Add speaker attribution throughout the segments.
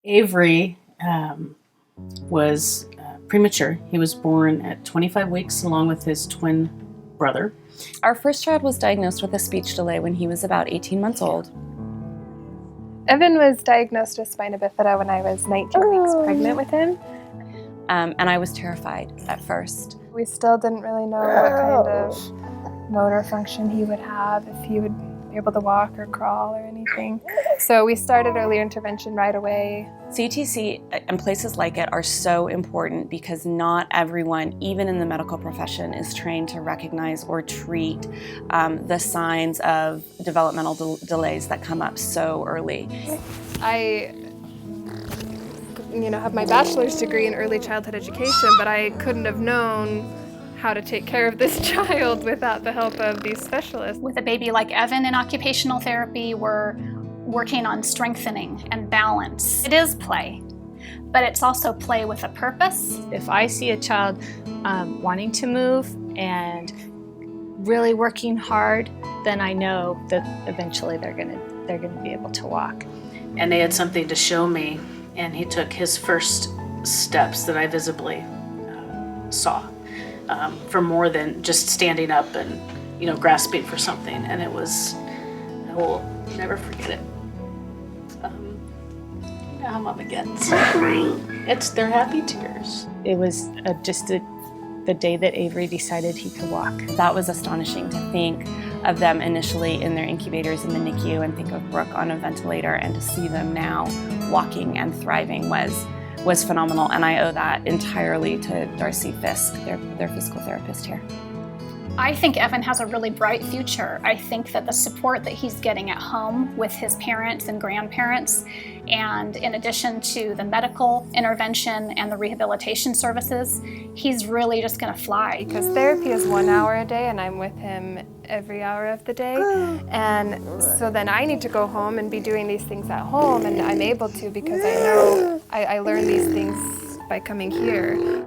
Speaker 1: Avery was premature. He was born at 25 weeks along with his twin brother.
Speaker 2: Our first child was diagnosed with a speech delay when he was about 18 months old.
Speaker 3: Evan was diagnosed with Spina Bifida when I was 19 weeks pregnant with him.
Speaker 2: And I was terrified at first.
Speaker 3: We still didn't really know what kind of motor function he would have, if he would be able to walk or crawl or anything. So we started early intervention right away.
Speaker 2: CTC and places like it are so important because not everyone, even in the medical profession, is trained to recognize or treat the signs of developmental delays that come up so early.
Speaker 3: I have my bachelor's degree in early childhood education, but I couldn't have known how to take care of this child without the help of these specialists.
Speaker 4: With a baby like Evan in occupational therapy, we're working on strengthening and balance. It is play, but it's also play with a purpose.
Speaker 5: If I see a child wanting to move and really working hard, then I know that eventually they're gonna be able to walk.
Speaker 1: And they had something to show me, and he took his first steps that I visibly saw. For more than just standing up and, grasping for something. And it was, I will never forget it. You know how Mama gets. They're happy tears.
Speaker 5: It was just the day that Avery decided he could walk.
Speaker 2: That was astonishing to think of them initially in their incubators in the NICU and think of Brooke on a ventilator, and to see them now walking and thriving was phenomenal, and I owe that entirely to Darsie Fisk, their physical therapist here.
Speaker 4: I think Evan has a really bright future. I think that the support that he's getting at home with his parents and grandparents, and in addition to the medical intervention and the rehabilitation services, he's really just gonna fly.
Speaker 3: Because therapy is 1 hour a day and I'm with him every hour of the day. And so then I need to go home and be doing these things at home, and I'm able to because I know I learn these things by coming here.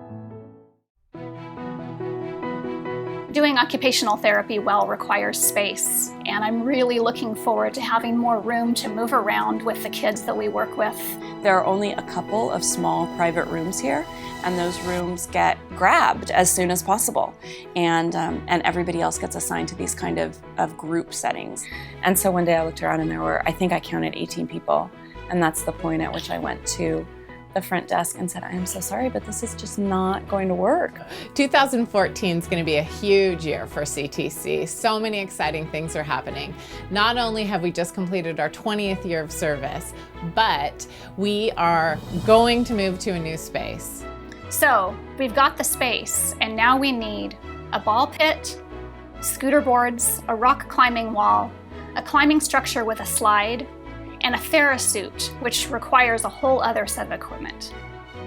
Speaker 4: Doing occupational therapy well requires space, and I'm really looking forward to having more room to move around with the kids that we work with.
Speaker 2: There are only a couple of small private rooms here, and those rooms get grabbed as soon as possible. And everybody else gets assigned to these kind of group settings. And so one day I looked around and there were, I think I counted 18 people. And that's the point at which I went to the front desk and said, I am so sorry, but this is just not going to work.
Speaker 6: 2014 is going to be a huge year for CTC. So many exciting things are happening. Not only have we just completed our 20th year of service, but we are going to move to a new space.
Speaker 4: So we've got the space, and now we need a ball pit, scooter boards, a rock climbing wall, a climbing structure with a slide, and a TheraSuit, which requires a whole other set of equipment.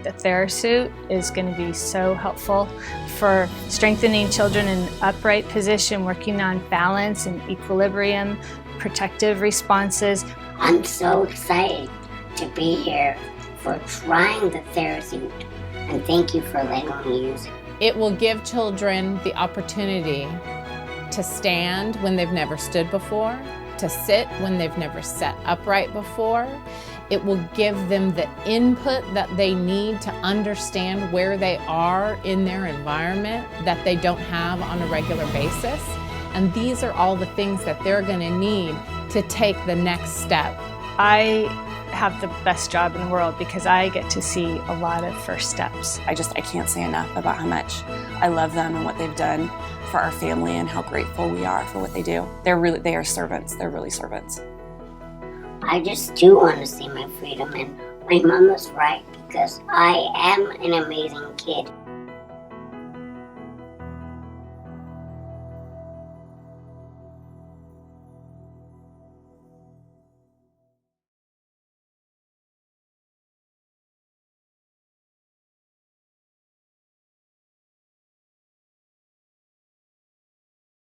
Speaker 5: The TheraSuit is going to be so helpful for strengthening children in upright position, working on balance and equilibrium, protective responses.
Speaker 7: I'm so excited to be here for trying the TheraSuit, and thank you for letting me use it.
Speaker 6: It will give children the opportunity to stand when they've never stood before, to sit when they've never sat upright before. It will give them the input that they need to understand where they are in their environment that they don't have on a regular basis. And these are all the things that they're going to need to take the next step.
Speaker 5: I have the best job in the world because I get to see a lot of first steps.
Speaker 2: I can't say enough about how much I love them and what they've done for our family and how grateful we are for what they do. They are servants. They're really servants.
Speaker 7: I just do want to see my freedom, and my mom was right because I am an amazing kid.